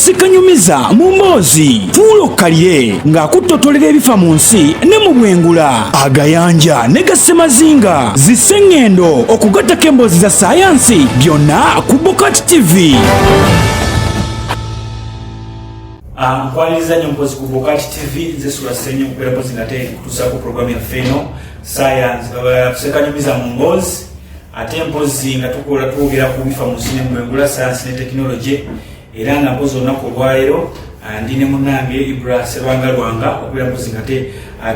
Sekanyumiza mu mboozi tuulokkalire ng'akuttotolera ebifa mu nsi ne mu bwengula agayanja ne gassemazinga zisseŋŋendo okugattako emboozi za saayansi byonna ku Bokati TV. Nkwaliriza nnyo mpozi ku Bokati TV nze Sula Ssenyo okubeera mpozi nga kutuusaako puroguramu yaffe eno science Sekanyumiza mu mboozi ate mpozi nga twogera ku bifa mu nsi ne mu bwengula science ne tekinologi era nga mpozi olunaku olwaleero ndi ne munnange Ibra Sserwanga Lwanga okubeera mpozi nga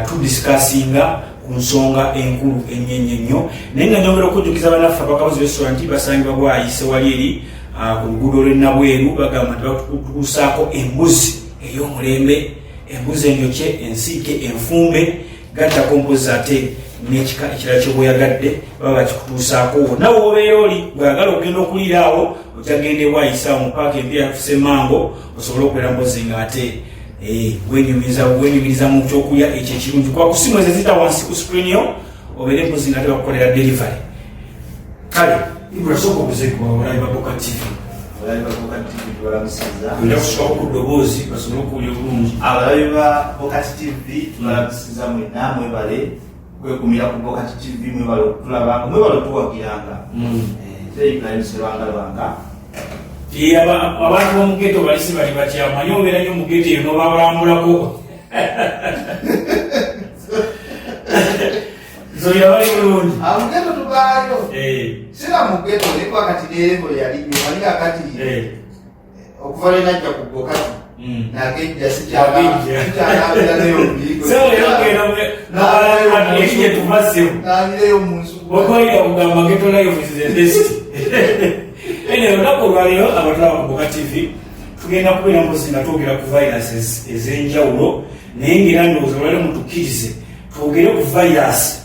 tudisikasinga ku nsonga enkulu ennyo naye nga nyongera okujjukiza bannaffe abakabuzi b'essula nti basangibwa bwayise wali eri ku luguudo lw'ennabweru bagamba nti batutuusaako embuzi ey'omulembe, embuzi enjokye, ensiike, enfumbe gattako mpozi ate n'ekika ekirala ky'obweyagadde baba bakikutuusaako. Nawe obeera oli bw'ayagala okugenda okuliira awo okyagende bwayisa mu paaka empya Ssemmango osobole okubeera mpozi nga ate wenyumiriza mu kyokulya ekyo ekirungi kuba ku simu ezizita wansi ku screen yo obeere mpozi nga ate bakukolera delivery. Kale Ibra soko okuzekwa olabi ba Bokati TV. Olabi ba Bokati TV tubalamusiza. Nja kusobola ku ddoboozi basobole okuwulira obulungi. Abalabi ba Bokati TV tubalamusiza mwenna mwebale kwekumira ku Bokati TV mwebale okutulaba mwebale otuwagiranga. Nze Ibrahim Sserwanga Lwanga. Abantu b'omu ghetto balisi bali bakyamanyi obeera nnyo mu ghetto eyo n'obabalambulako. Zoya bali bulungi. Amugeto tubaayo. Sira mu ghetto ne wakati n'erembo yali nyuma kati okuva lwe najja ku Bokati. Nagejja sikyalabira neyo mbigo. Ekije tubazzeho. Nabireyo mu nsuku. Okoyira kugamba ghetto life is the best. Olunaku olwaleero abatulaba ku Bokati TV tugenda kubeera mpozi nga twogera ku viruses ez'enjawulo naye ng'era ndowooza olwaleero mutukkirize twogere ku virus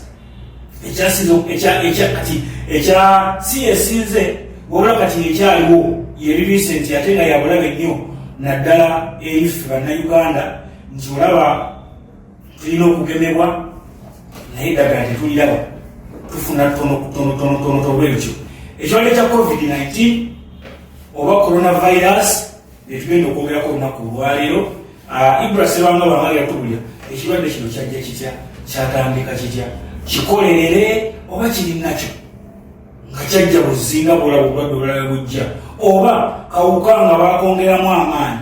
ekya si esinze wabula kati ekyaliwo yeri recent ate nga yabulabe nnyo naddala eri ffe bannayuganda nti olaba tulina okugemebwa naye eddagala tetuliraba tufuna tonotono bwekyo ekirwadde kya COVID-19 oba coronavirus etugenda okwogerako olunaku olwaleero. Ibra Sserwanga Lwanga yatubulira ekirwadde kino kyajja kitya, kyatandika kitya, kikolerere oba kiri nakyo nga kyajja buzinga bwolaba obulwadde obulala bujja oba kawuka nga bakongeramu amaanyi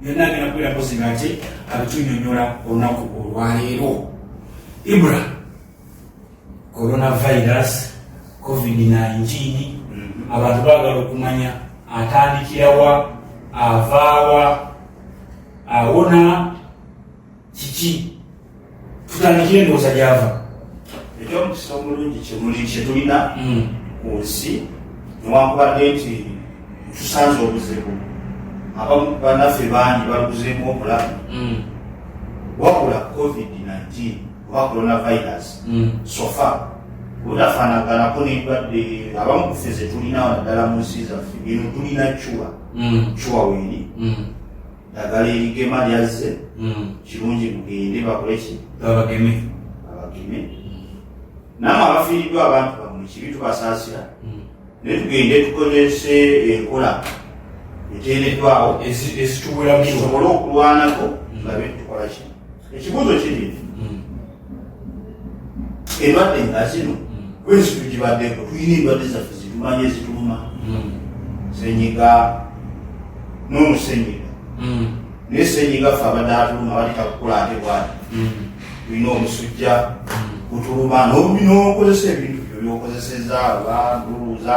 byonna agenda kubeera mpozi nga ate abitunyonyola olunaku olwaleero. Ibra, coronavirus COVID-19 abantu baagala okumanya atandikirawa, avaawa, awona kiki, tutandikire ndowooza gyava. Ekyomukisa omulungi kyetulina ku nsi newankubadde nti tusanze obuzibu abamu bannaffe bangi baluguzeemu obulamu wabula COVID-19 oba coronavirus sofa budafaanaganako n'endwadde abamu ku ffe ze tulina naddala mu nsi zaffe bino tulina cuwa weeri ddagala erigema lyazze kirungi mugende bakoleki abageme namwe abafiiriddwa abantu bammwe kibi tubasaasira ne tugende tukozese enkola eteereddwawo ezitusobole okulwanako tulabe tukola ki. Ekibuuzo kiri endwadde nga zino kwezi tugibaddeko tulina endwadde zaffe zitumanye ezituluma senyiga n'omusenyiga naye senyiga ffe abadde atuluma balitakukola ate bwati tulina omusujja gutuluma n'okozesa ebintu byo byokozeseza oba nduluuza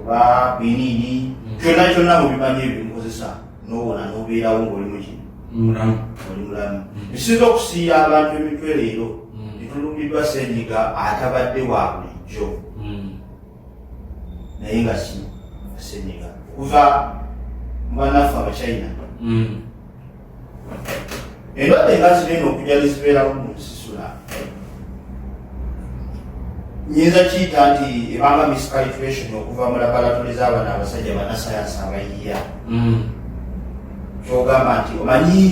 oba binini kyonna mubimanyi ebyomukozesa n'owona n'obeerawo ng'oli muki oli mulamu. Ekisinza okusiiya abantu emitwe leero netulumbiddwa senyiga atabadde wa bulijjo naye nga si senyiga okuva mu bannaffe abachina endwadde nga zinene okujja nezibeerawo mu nsisula nyinza kiyita nti ebanga miscalculation okuva mu laboratory z'abaana abasajja bannasayansi abayiya kyogamba nti omanyi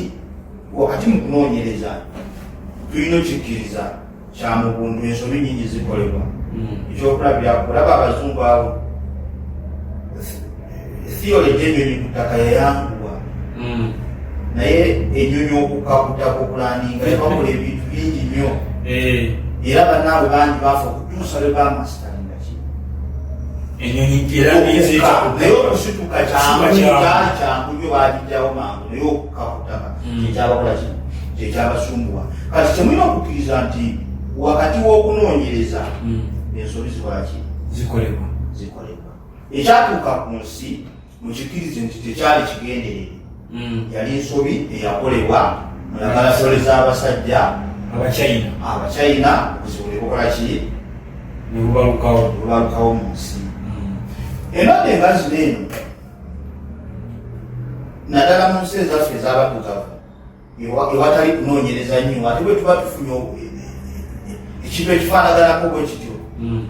wakati mu kunoonyereza tulina okikkiriza kya mubundu ensobi nyingi zikolebwa ekyokulabira kulaba abazungu abo theory genuine ku ttaka yayanguwa naye enyonyi okukakutako okulandinga nebakola ebintu bingi nnyo era bannaabwe bangi bafa okutuusa lwe bamasitalinga ki naye okusituka kyali kyangu nyo bagijjawo mangu naye okukakutaka kyekyabakola ki kyekyabasumbuwa kati temulina okukkiriza nti wakati w'okunoonyereza ensobi zikolaki zikolebwa ekyatuuka ku nsi mukikirize nti tekyali kigenderere yali ensobi eyakolebwa mulagala sole z'abasajja abachina obuzibu ne bukola ki ne bubalukawo mu nsi endwadde nga zino eno naddala mu nsi ezaffe ez'abaddugavu ewatali kunoonyereza nnyo ate bwe tuba tufunye ekintu ekifaanaganako bwe kityo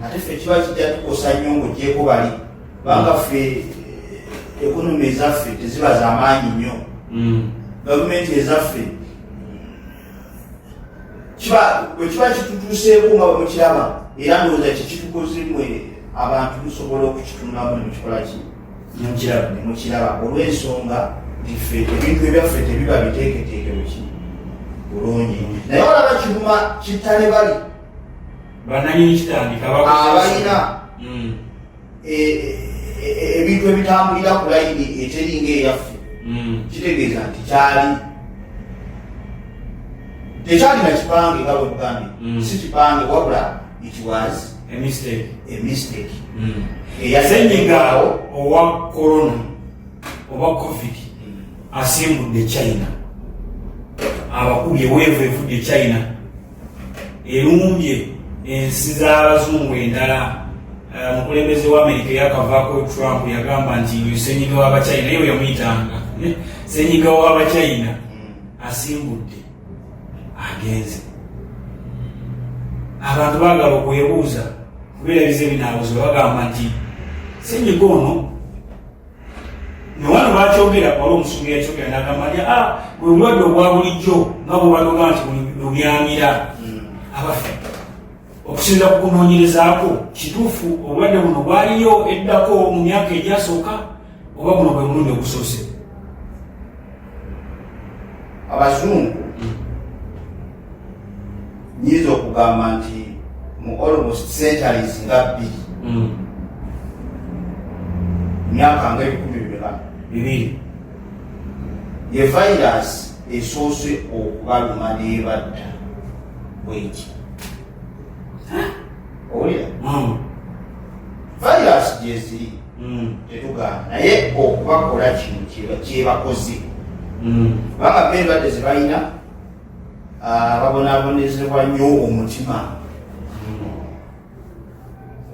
ate ffe kiba kijja tukosa nnyo ng'ogyeko bali kubanga ffe ekonomi ezaffe teziba z'amaanyi nnyo gavumenti ezaffe bwe kiba kitutuuseeko nga bwe mukiraba era ndowooza kikitukozemwe abantu tusobola okukitunulamu ne mukikola ki ne mukiraba olw'ensonga ffe ebintu ebyaffe tebiba biteeketeeke buki bulungi naye olaba kiguma kittale bali abalina ebintu ebitambulira ku layini eteringa eyaffe kitegeeza nti tekyalina kipange nga bwe mugambe si kipange wabula it was a mistake senyiga owa corona oba covid asimbudde China abakubye weevu evudde China erumbye ensi z'abazungu endala omukulembeze wa Amerika yakavaako Trump yagamba nti senyiga w'abachina yewe yamuyitanga senyiga w'abachina asimbudde agenze abantu baagala okwebuuza kubeera bize binaabuzo bagamba nti senyiga ono newano bakyogera wali omusungu yakyogera nagamba nti bwe bulwadde obwa bulijjo nga bwebadoga nti bulyamira abafe okusinza ku kunoonyerezaako kituufu obulwadde buno bwaliyo eddako mu myaka egyasooka oba buno bwe mulundi ogusoose abazungu nyiza okugamba nti mu almost centuries nga bbiri myaka nga bibiri ye virus esoose okubaluma n'ebadda bweki owulira virus gyeziri tetugaana naye okubakola kino kyebakoze kubanga be endwadde zebalina babonaabonezebwa nnyo omutima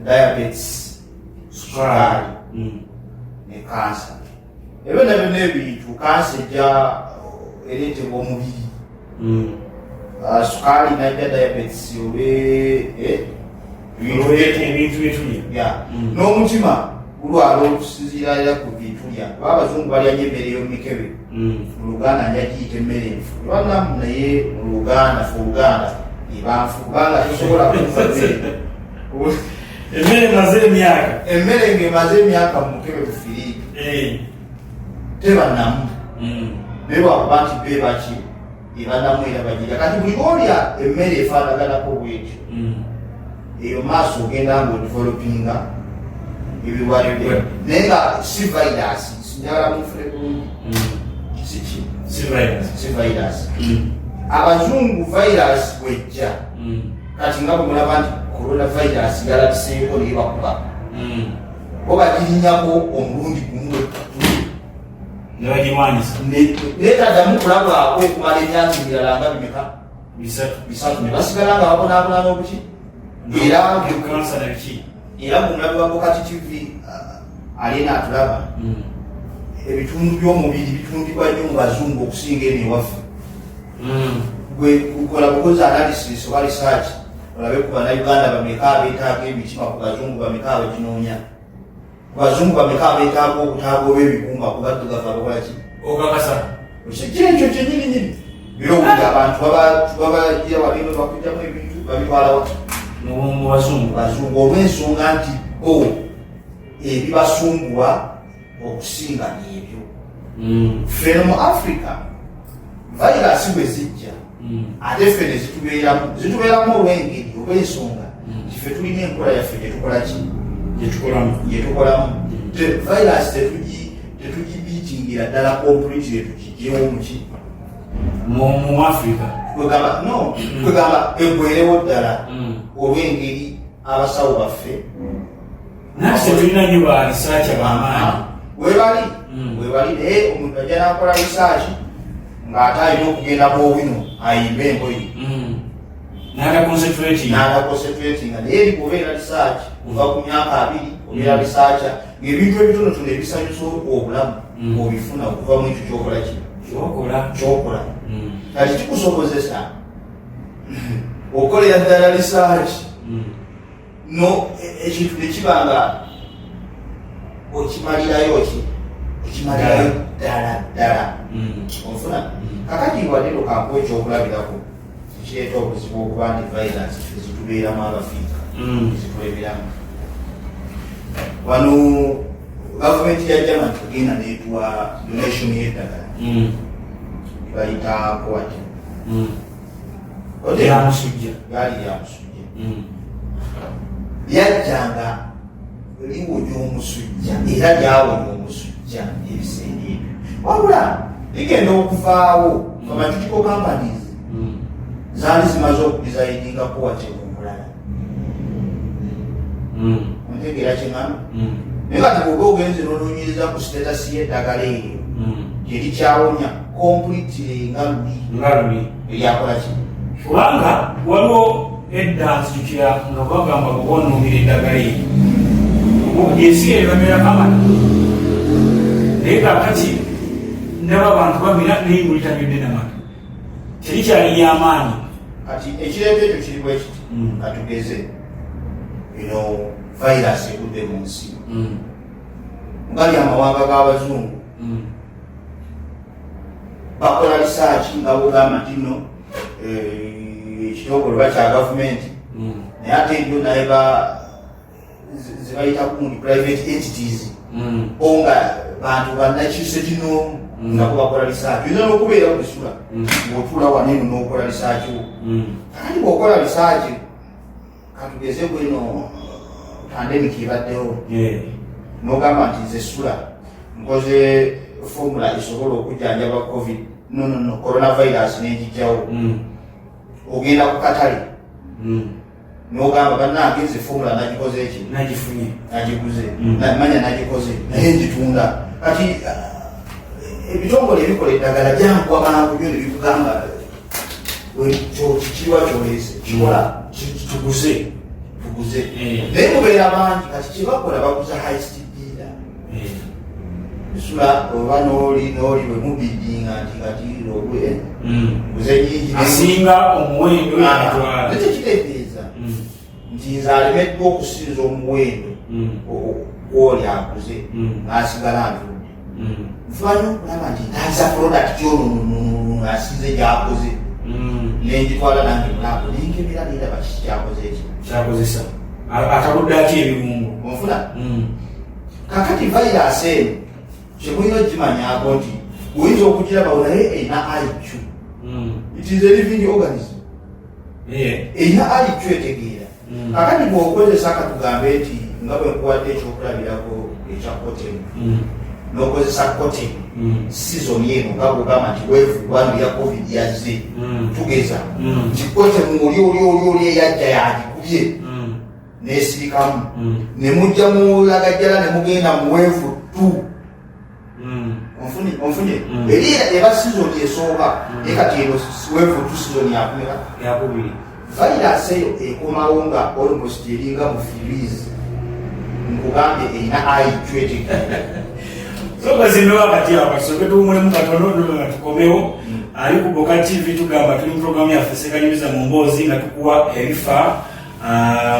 diabetes sukaali ne kansa ebyo nabyo n'ebintu kansa ejja ereetebwa omubiri sukaali najja diabetes ebintu byetulya n'omutima gulwala okusinziira era ku bintu lya kuba abazungu balya nnyo emmere y'omumikebe mu luganda njagiyita emmere enfu lwanamu naye mu luganda fe oluganda ebanfu kubanga tosobola kufa emmere ng'emaze emyaka mu mukebe bufiriipi tebanamu naye lwakuba nti be baki ebanamu era bagirya kati buli olya emmere efaanaganako bwetyo eyo maaso ogenda ng'odevelopinga ebiwalibwe naye nga si virus njagala munfune bulungi si virus abazungu virus bwejja kati nga bwe mulaba nti coronavirus yalabiseeko nebakuba bo bagirinyako omulundi gumu netaddamu kulabwako okumala emyaka emirala nga bimeka bisatu ne basigala nga babonaabona n'obuki era mumulabwako kati tv alina atulaba ebitundu by'omubiri bitundibwa nnyo mu bazungu okusinga eno ewaffe gwe kukola bukozi analysis oba research olabe ku bannayuganda bameka abeetaaga emitima ku bazungu bameka abaginoonya ku bazungu bameka abeetaaga obutaaga obw'ebikumba ku baddugavu abakolaki okakasa ekyo kyenyininyini birowuga abantu babagira wabino bakujjamu ebintu babitwalawa mu bazungu olw'ensonga nti bo ebibasumbuwa okusinga n'ebyo ffe mu Africa virus bwe zijja ate ffe ne zitubeeramu olw'engeri olw'ensonga ffe tulina enkola yaffe gyetukola ki gyetukolamu virus tetugibiitingira ddala completely tukiggyewo muki mu Africa kwegamba eggwerewo ddala olw'engeri abasawo baffe naffe tulina nyo ba research ab'amaanyi webali naye omuntu ajja nakola research ng'ate alina okugenda bwowino ayimbe engoyi n'ataconcentrating naye erikubeera research kuva ku myaka 2 obeera researcher ng'ebintu ebitonotono ebisanyusa obulamu ng'obifuna okuva mu ekyo kyokola kati kikusobozesa okolera ddala research no ekintu nekibanga okimalirayo ddala onfuna kakati wadde kankuwa ekyokulabirako kireeta obuzibu okuba nti virus ezitubeeramu abafiika zitweberamu wano gavumenti ya Germany tugenda neetuwa donation y'eddagala bayitaako wati yamusujja lyajjanga liwonya omusujja era lyawonya omusujja ebiseera ebyo wabula ligenda okuvaawo pharmaceutical companies zaali zimaze okudesigninga wati omulala ontegeera kyeŋŋamba naye kati bwoba ogenze n'onoonyereza ku status y'eddagala eryo terikyawonya completely nga luli eryakola ki kubanga waliwo edda nzijukira nga bagamba bwonoomera eddagala eryo yesiga ebamera kamana naye kakati ndaba abantu bamira naye mulitamidde namata terikyali lyamaanyi kati ekireeta ekyo kiri bwe kiti katugeze virus egudde mu nsi ngali amawanga g'abazungu bakola research nga bugamba nti nno ekitongole bakya gavumenti naye ate ndio naye zebayita kundi private entities onga bantu bannakiise kino nga kubakola research oyinza n'okubeera kusula ng'otuula waneno n'okola research wo kakati bw'okola research katugeze bweno pandemic ebaddewo n'ogamba nti nze sula nkoze formula esobola okujjanjaba covid coronavirus n'egijjawo ogenda ku katale n'ogamba bannange nze formula nagikoze eki nagiguze manya nagikoze naye njitunda kati ebitongole ebikola eddagala jankuwa mangu byo nebikugamba kikirwa kyolese kikola tuguze naye mubeera bangi kati kyebakola baguza high speed dealer sula oba n'oli wemubidinga nti kati olwe guze nyingi asinga omuwendo nekitegeeza nti nze alemeddwa okusinza omuwendo gw'oli aguze n'asigala ntudde nfanyo okulaba nti ntaza product yono asinze gyakoze nenjitwala nange mulabo nenkebera neeraba kiki kyakoze eki kyakozesa ataluddaaki ebirungo onfuna kakati virus eno kyemulina okimanyako nti oyinza okugiraba naye erina IQ it is a living organism erina IQ etegeera kakati bw'okozesa katugambe nti nga bwe nkuwadde ekyokulabirako ekya cotton n'okozesa cotton season eno nga bwogamba nti wevugwanu ya covid yazze tugeza nti cotton oli eyajja yagikubye nesirikamu nemujja mulagajjala nemugenda muweevu tu onfunye eriira eba season esooka naye kati eno weevu tu season yakubiri virus eyo ekomawo nga almost eringa mu firizi nkugambye erina IQ sokazino wakati apa soke tuumulemu katono nga tukomewo ali ku Boka TV tugamba tuli mu programu yaffe Ssekanyumiza mu mboozi nga tukuwa ebifa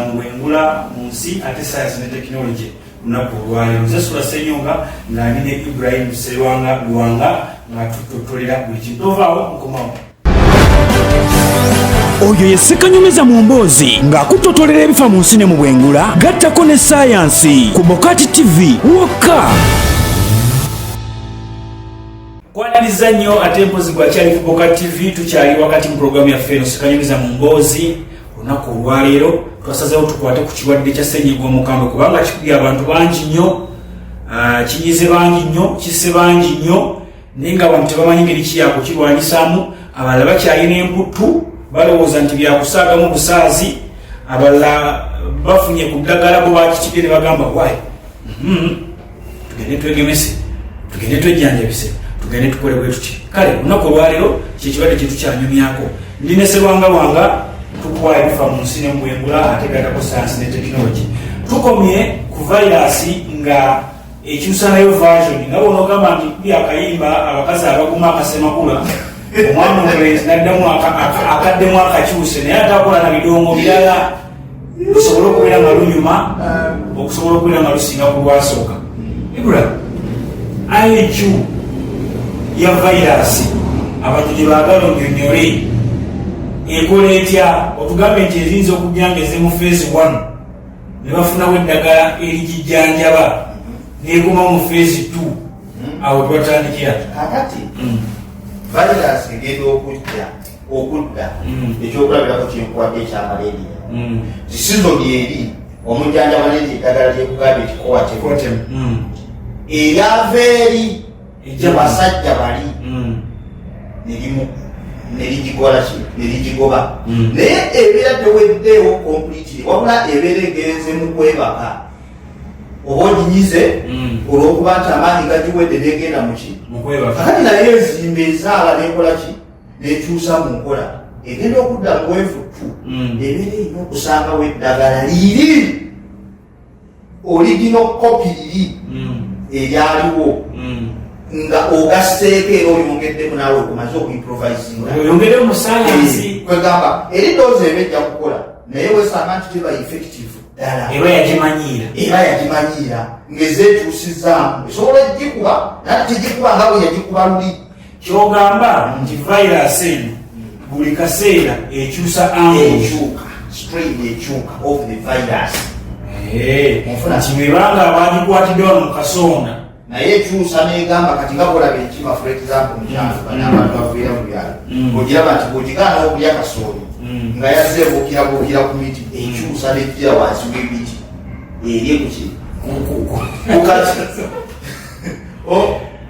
mu bwengula mu nsi ate science ne technology lunaku olwaleero nze Sula Ssenyonga nga ndine Ibrahim Sserwanga Luwanga nga tututulira buli kintu tovaawo nkomawo. Oyo ye Ssekanyumiza mu mboozi ng'akutotolera ebifa mu nsi ne mu bwengula gattako ne science ku Boka TV wokka. tumaliriza nnyo ate mpozi gwakyali Fuboka TV tukyali wakati mu programu yaffe eno Sekanyumiza mu Mboozi. Olunaku olwaleero twasazeewo tukwate ku kirwadde kya ssennyiga omukambwe kubanga kikubye abantu bangi nnyo, kinyize bangi nnyo, kisse bangi nnyo, naye nga abantu tebamanyi ngeri ki yakukirwanyisaamu. Abalala bakyalina emputtu balowooza nti byakusaagamu busaazi, abalala bafunye ku ddagala bo bakitidde ne bagamba wayi tugende twegemese, tugende twejjanjabise, tugende tukole bwe tuti. Kale olunaku olwaleero kyekirwadde kye tukyanyumyako. Ndi ne Sserwanga wanga tukwaye bifa mu nsi ne mu bwengula ate gatako sayansi ne tekinologi. Tukomye ku vayirasi nga ekyusa nayo version nga bonogamba nti kuli akayimba abakazi abaguma akasemakula omwana omulenzi naddamu akaddemu akakyuse naye atakola na bidongo birala lusobola okubeera nga lunyuma okusobola okubeera nga lusinga ku lwasooka. Ibula IQ ya vayirasi abantu gye baagala onyonyole ekola etya? Otugambe nti erinza okujjangeze mu phase 1 ne bafunawo eddagala erigijjanjaba neguma mu phase 2 awo twatandikira kakati vayirasi egenda okudda ekyokulabirako kyenkwadde ekya malaria kisizoni eri omujjanjaba neti eddagala lyekugambye ekikowatem eryava eri gyebasajja bali nerigigoba naye ebeera teweddeewo completely wabula ebeera egenze mu kwebaka oba oginyize olwokuba nti amaanyi gagiwedde negenda muki kakati naye enzimba ezaala nekola ki nekyusa mu nkola egenda okudda muwefutu ebeera erina okusangawo eddagala liri original copy liri eryaliwo nga ogaseeko era oyongeddemu naawe okumaze okuimprovisinga mu sayansi kwegamba eri doozi eba ejja kukola naye wesanga nti teba effective ddala eba yagimanyiira ng'ezeetuusizaamu esobola gikuba nati tegikuba nga bwe yagikuba luli. Kyogamba nti vayirasi eno buli kaseera ekyusa ekyuka strain ekyuka of the virus nti bwebanga abagikwatidde wano mu kasonda naye ekyusa negamba kati nga bolaba enkima for example mukyanfu banaabantu bafiira mu byalo ogiraba nti bwogikaana okulya kasooli nga yazze bukira ku miti ekyusa nejjira wansi w'emiti erye kuki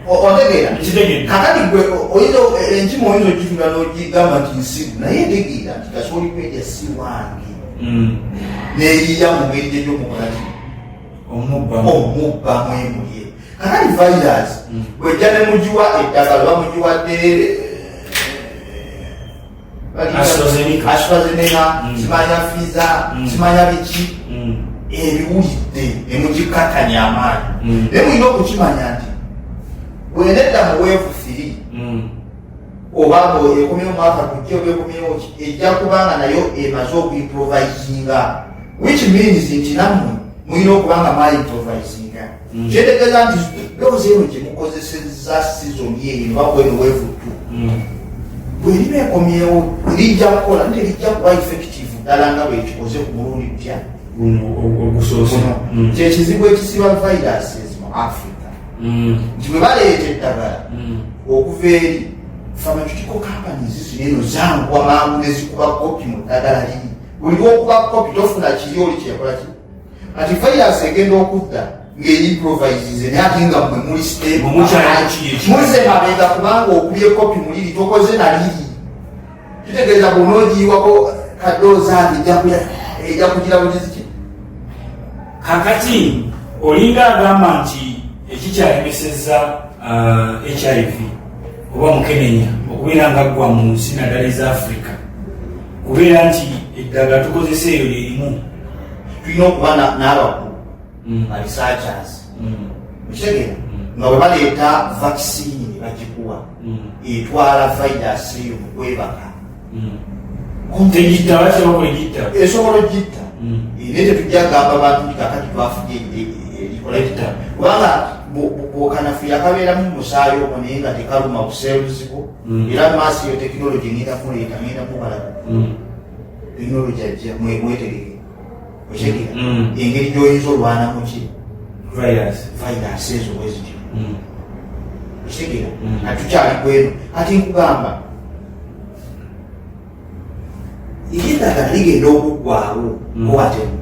otegeera kakati gwe enkima oyinza ogitunda n'ogigamba nti nsigu naye ntegeera nti kasooli kwejja si wange neyiya mu ngeri gyegyomukolaki omubbamu emulye. Kakati vayirasi bwejja ne mugiwa eddagala bamugiwadde AstraZeneca kimanya Pfizer kimanya biki ebiwulidde emugikkakkanya amaanyi naye mulina okukimanya nti bwenedda mu weevu 3 oba ekomyewo mwaka gujja oba ekomyewo ejja kubanga nayo emaze okuimprovisinga which means nti nammwe mulina okubanga mwaimprovisinga kyetegeeza nti doozi eno gyemukozeseza sizoni eyo bakweno weevu 2 bweriba ekomyewo lijja kukola nti lijja kuba effective ddala nga bwekikoze ku mulundi kutya kyekizibu ekisiba viruses mu Africa nti bwe baleeta eddagala okuva eri pharmaceutical companies zino zanguwa mangu nezikuba kopi mu ddagala liri buli lwokuba kopi tofuna kiri oli kyekola ki ati virus egenda okudda ng'eimprovisinze naye ate nga mwe muli muze mabega kubanga okubye kopi muliri tokoze naliri kitegeeza bwonoogiyiwako kadoozaandi ejja kugira bugizi ki. Kakati olinga agamba nti ekikyalemesezza HIV oba mukenenya okubeera nga ggwa mu nsi naddala eza Africa kubeera nti eddagala tukozesa eyo lyerimu tulina okuba n'abakulu researchers okitegeera nga bwe baleeta vaccine ne bagikuwa etwala vayirasi eyo mu kwebaka tegitta bakyabakole gitta esobola ogitta naye tetujja gamba bantu nti kakati twafudde erikola kubanga bwokanafuya akabeeramu musaayi omwo naye nga tekaluma buseeruzibo era maaso eyo tekinologi ngenda kuleeta ngenda mubalaga tekinologi ajja mwetegeke okitegera engeri gy'oyinza olwanamu ki vayirasi ezo bwezityo okitegera atukyali kweno ati nkugamba eddagala ligenda okuggwaawo owatemu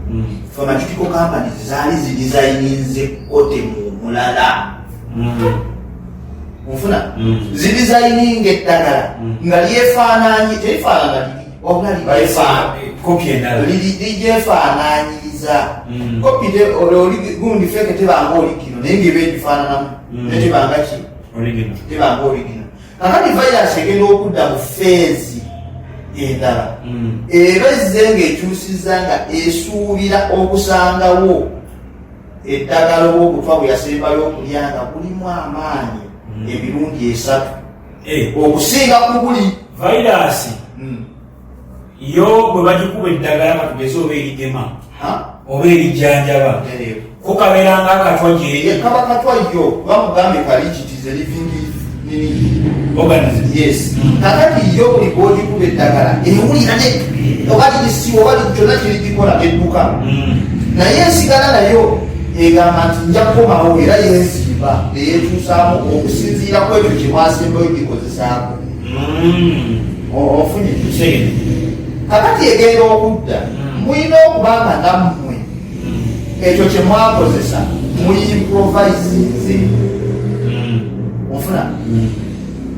pharmaceutical companies zaali zidizayininze kotemu mulala ofuna zidizayininga eddagala nga lyefaananyi terifaananga liri wabula lijefaananyiriza kopi gundi feke tebanga oligino naye ngeba egifaananamu netebanga ki tebanga oligino kakati virus egenda okudda mu feezi endala eba ezze ng'ekyusiza nga esuubira okusangawo eddagala oba okutwa bwe yasembayo okulya nga bulimu amaanyi emirundi 3 okusinga ku buli virus yo bwe bagikuba eddagala katugeze oba erigema oba erijjanjaba kukabeeranga akatwa gyeri kaba katwa yo bamugambye kalikitize living organism yes kakati yo buli bwogikuba eddagala ewulira oba lirisiwa oba kyonna kirigikola edduka naye ensigala nayo egamba nti nja kukomawo era yenzimba eyetuusaamu okusinziira ku ekyo kyemwasembayo gikozesaako ofunye kakati egenda okudda mulina okubanga nammwe ekyo kyemwakozesa muyimprovisize ofuna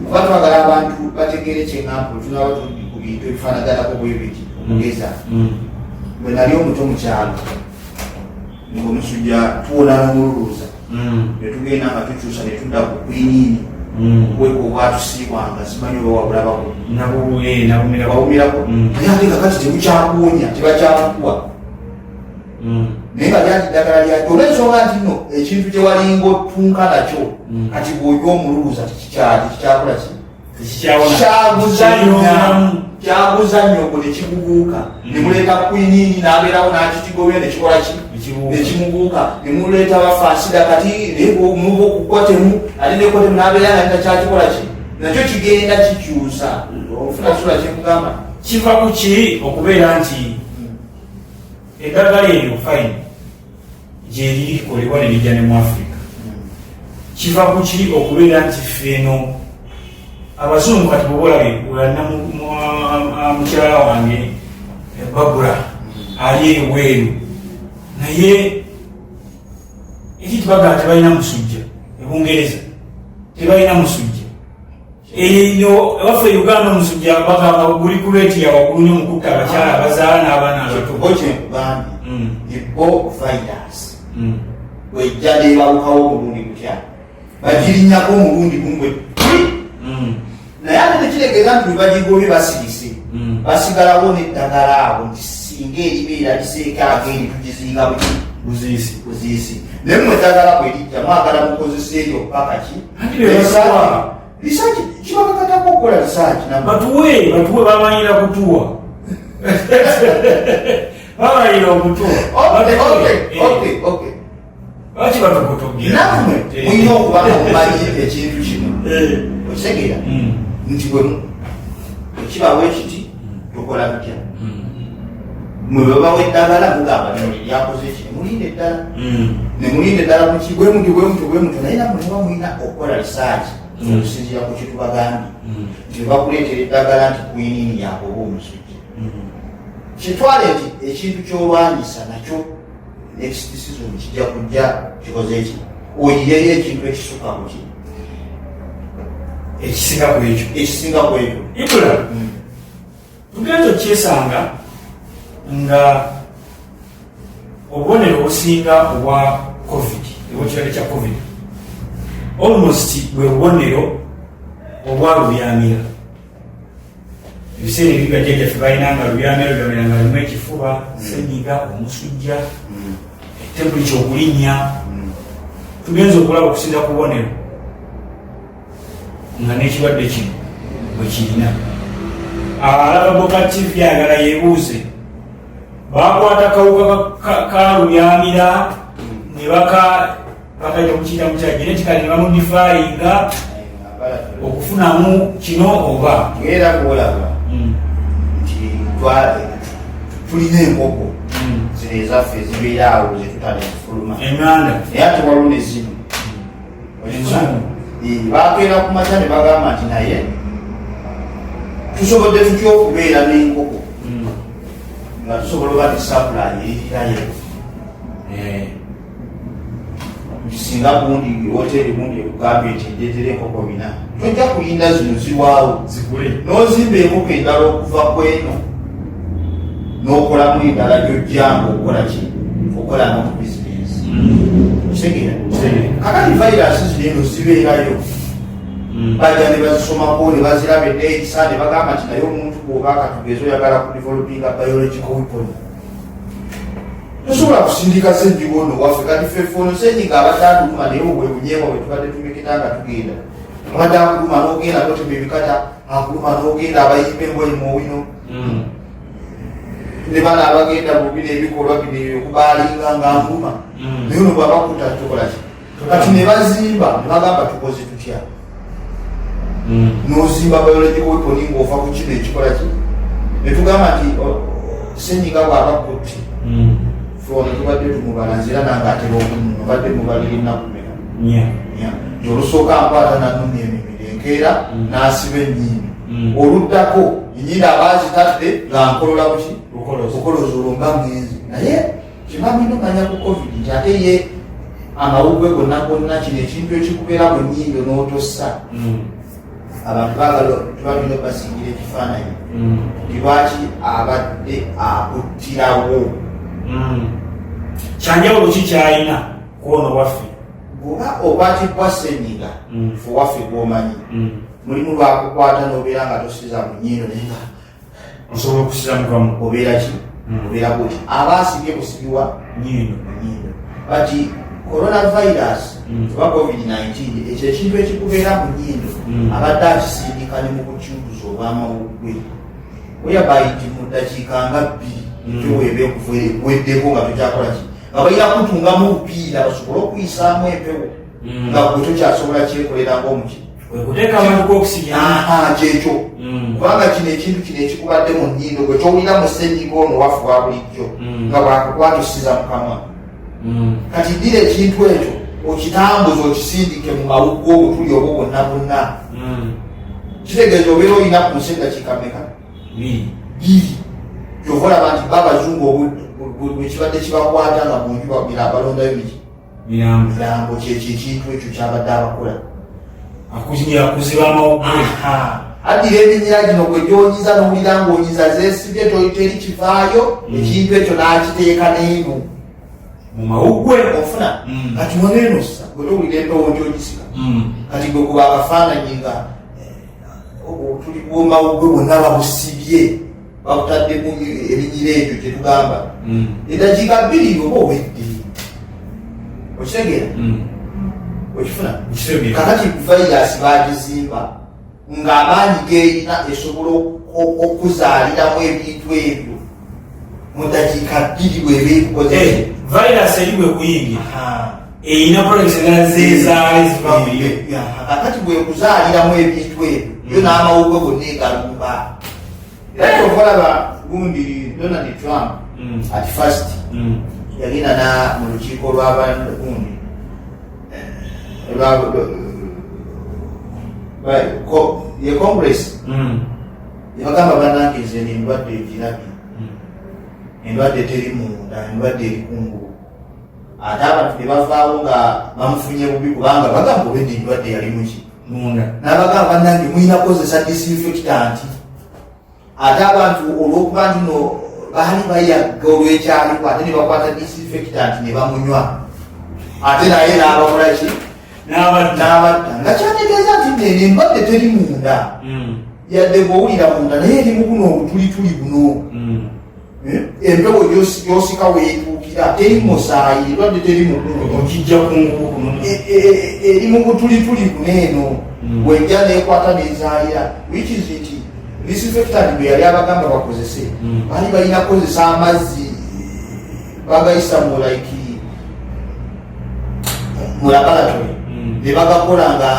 oba twagala abantu bategere kyeŋampu tunaba tuli ku bintu ebifaanaganako bwebiti omugeza bwe nali omuto mukyalo ngaomusujja tuwola n'omululuuza netugenda nga tukyusa netudda ku kwiniini obweko obwatusiibwanga simanyi oba wabulabako bawumirako naye ate kakati tebukyakuwonya tebakyakukuwa naye nga lyati ddagala lyakyo olwensonga nti nno ekintu kyewalinga otunka nakyo kati bw'oywa omululuuza tikikyakola ki kyaguza nnyo nekigubuuka nemuleeta kwiniini n'abeerawo n'akikigobya nekikola ki nekimubuuka nemuleeta bafaasida kati muba okukwatemu ate nekwatemu n'abeera nga nitakyakikola ki nakyo kigenda kikyusa ofuna kisula kyekugamba kiva ku ki okubeera nti eddagala eryo fine gyeriri likolebwa nerijja ne mu Africa kiva ku ki okubeera nti feeno abazungu kati bwobolabe olana mukyala wange Babula ali ebweru naye ekitubagala tebalina musujja ebungereza tebalina musujja eyo ewaffe Uganda omusujja bagamba guli ku leeti yawagulu nnyo mukutta abakyala abazaala n'abaana abato ebo virus bwejja nebalukawo omulundi gutya bagirinnyako omulundi gumwe naye ate tekitegeeza nti bwebagigobye basirise basigalawo n'eddagala abo nti singa eribeera liseeka agendi tugiziika buziisi naye mwe eddagala bwe lijja mwagala mukozesa eyo paka ki risaaki kibakakatako okukola risaaki batuwe bamanyira kutuwa bamanyira okutuwa lwaki batukotogira nammwe mulina okubanga mumanyi ekintu kino okitegeera nti ekibawo ekiti tukola tutya mwe babawo eddagala mugamba lino liryakoze ki nemulinda eddala nemulinda eddala muki bwe muti naye nammwe muba mulina okukola risaaki okusinziira ku kyetubagambye nti bakuleetera eddagala nti kwiniini yakoba omusujja kitwale nti ekintu kyolwanyisa nakyo next season kijja kujja kikoze eki oyiyeyo ekintu ekisuka ku ki ekisinga ku ekyo ibula tugenza okyesanga nga obubonero obusinga obwa covid obwekirwadde kya covid almost bwe bubonero obwa lubyamira ebiseera ebibi bajjajjaffe balinanga lubyamira nga limu ekifuba senyiga omusujja temperature okulinnya tugenza okulaba okusinza ku bubonero nga n'ekirwadde kino bwe kirina alaba Boka TV agala yeebuuze bakwata kawuka ka lubyamira ne bakajja kukiyita genetically ne bamudifayinga okufunamu kino oba era kuolaba nti tulina enkoko zino ezaffe ezibeera awo zetutala ezifuluma enganda naye ate waliwo ne zino bakeera ku makya ne bagamba nti naye tusobodde tutya okubeera n'enkoko nga tusobola oba tisapulayi erirayo singa gundi hoteri gundi ekugambye nti ndeetera enkoko 4 tojja kulinda zino ziwaawo n'ozimba enkoko endala okuva kweno n'okolamu endala gyojjanga okukola ki okolanga mu bizinesi kitegeera kakati vairasi zino zibeerayo bajja ne bazisomako ne baziraba enneeyisa ne bagamba nti naye omuntu bw'oba akatugezi oyagala ku developinga biological weapon tosobola kusindika senyiga ono waffe kati ffeffe senyiga abatandukuma naye obwe bunyeebwa bwe tubadde tumeketa nga tugenda abadde akuluma n'ogenda totema ebikata akuluma n'ogenda abayimba engoye muwino ne bana abagenda mubino ebikolwa bino okubaalinga nga nkuluma naye ono bwabakuta tukola ki kati ne bazimba ne bagamba tukoze tutya n'ozimba biological weapon ng'ova ku kino ekikola ki ne tugamba nti senyiga bw'abakutti fona tubadde tumubalanzira nange atera okunuma badde mubalira ennaku meka nti olusooka nkwata nanumya emibiri enkeera n'asiba ennyindo oluddako enyindo abaazitadde nga nkolola buki okoloza olwo nga mwenzi naye kimamino manya ku covid nti ate ye amawugwe gonna gonna kino ekintu ekikubeera mu nnyindo n'otossa abantu baagala tubamino basingira ekifaananyi nti lwaki abadde akuttirawo kyanjawulo ki kyalina kwono waffe bw'oba okwatibwa senyiga fe waffe gwomanyi mulimu lwakukwata n'obeera nga tosiza mu nnyindo naye nga osobola okusiza mukamu obeera ki obeera bwoti aba asibye busibibwa nnyindo bati coronavirus oba covid-19 ekyo ekintu ekikubeera mu nnyindo abadde akisindika ne mu kukyukuza obwamawuggwe weyabayi nti mu ddakiika nga 2 kyoweeba ekuweddeko nga tokyakola ki nga balina kutungamu obupiira basobole okuyisaamu empewo nga gwe tokyasobola kyekolera ngaomuki kyekyo kubanga kino ekintu kino ekikubadde mu nnyindo gwe kyowulira mu senyiga ono waffe wa bulijjo nga bwakukwatusiza mukamwa kati ddira ekintu ekyo okitambuza okisindike mu mawuggo obutuli obwo bwonna bwonna kitegeeza obeera olina ku nsi eddakiika meka 2 kyova olaba nti babazungu bwekibadde kibakwata nga munjubabira abalondayo biki mirambo kyekyo ekintu ekyo kyabadde abakola akuziba amawuggwe addira eminyira gino gwe gyonyiza n'owulira ng'onyiza zeesibye teri kivaayo ekintu ekyo n'akiteeka n'eno mu mawuggwe ofuna kati waneeno sa gwe towulira empewo ntyogisiga kati gwe kuba akafaananyi nga tuli bwomawuggwe bwonna babusibye bakutaddemu ebinyira ebyo kyetugamba eddakiika 2 oba owedde okitegeera okifuna kakati vairasi bagizimba ng'amaanyi geerina esobola okuzaaliramu ebintu ebyo mu ddakiika 2 bweba ekukoze virus eri bwekuyingira erina products endala zezaale ziva muyo kakati bwekuzaaliramu ebintu ebyo yo n'amawuggwe gonna egalumba era kyovalaba gundi Donald Trump at first yagenda mu lukiiko lw'abagundi ye congress yabagamba bannange nze endwadde egirabye endwadde teri munda endwadde eri kungulu ate abantu ne bavaawo nga bamufunye bubi kubanga bagamba obedde endwadde yali muki munda n'abagamba bannange mulina kukozesa disinfectant ate abantu olw'okuba ntino baali bayagga olw'ekyaliko ate ne bakwata disinfectant ne bamunywa ate naye n'abakola ki n'abadda nga kyategeeza nti nene endwadde teri munda yadde ng'owulira munda naye erimu buno obutulituli buno empewo gyosika weetuukira teri musaayi endwadde teri okijja kungulu eri mu butulituli buneeno bwejja neekwata nezaalira which is nti disinfectant bwe yali abagamba bakozese baali balina kukozesa amazzi bagayisa mu like mu laboratory ne bagakola nga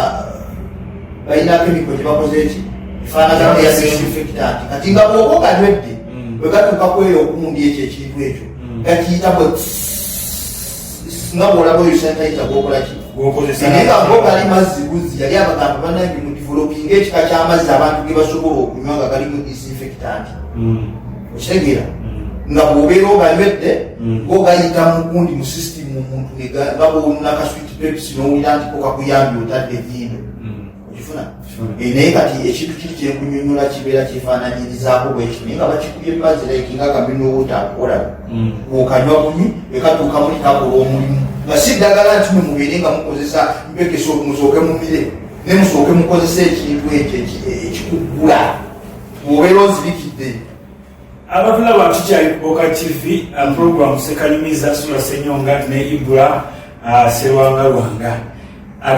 balina chemical gye bakoze eki efaanagana eya disinfectant kati nga bw'oba oganywedde bwe gatuuka kweyo okundi ekyo ekintu ekyo gakiyita bwe nga bw'olaba oyo sanitayiza gwokola ki Nenga ngo kali mazzi buzi yali abagamba banange mu developing ekika ky'amazzi abantu ge basobola okunywa nga kali mu disinfectant. Okitegeera nga bw'obeera oganywedde ng'ogayita mugundi mu system omuntu nga bw'olunaka sweet pepsi n'owulira nti kokakuyambye otadde vindo okifuna naye kati ekintu kiri kyenkunyonyola kibeera kyefaananyirizaako bwekyo naye nga bakikubye bazireki nga kambinuwuta akola bw'okanywa bunywi ekatuuka muli kakola omulimu nga si ddagala nti mwe mubeere nga mukozesa mpekesa musooke mumire ne musooke mukozesa ekintu ekyo ekikuggula bw'obeera ozibikidde. Abatulaba tukyali ku Boka TV program Sekanyumiza Sula Senyonga ne Ibra Serwanga Lwanga.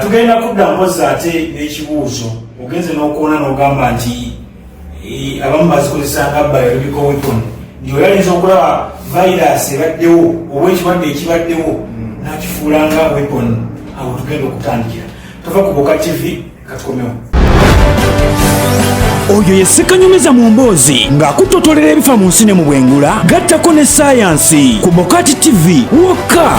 Tugenda kudda mpozi ate n'ekibuuzo ogenze n'okuwona n'ogamba nti abamu bazikozesa nga biological weapon nti oyinza okulaba virus ebaddewo oba ekirwadde ekibaddewo n'akifuula nga weapon. Awo tugenda okutandikira. Tuva ku Boka TV katukomewo. Oyo ye Sekanyumiza mu mboozi ng'akutotolera ebifa mu nsi ne mu bwengula. Gattako ne saayansi ku Boka TV wokka.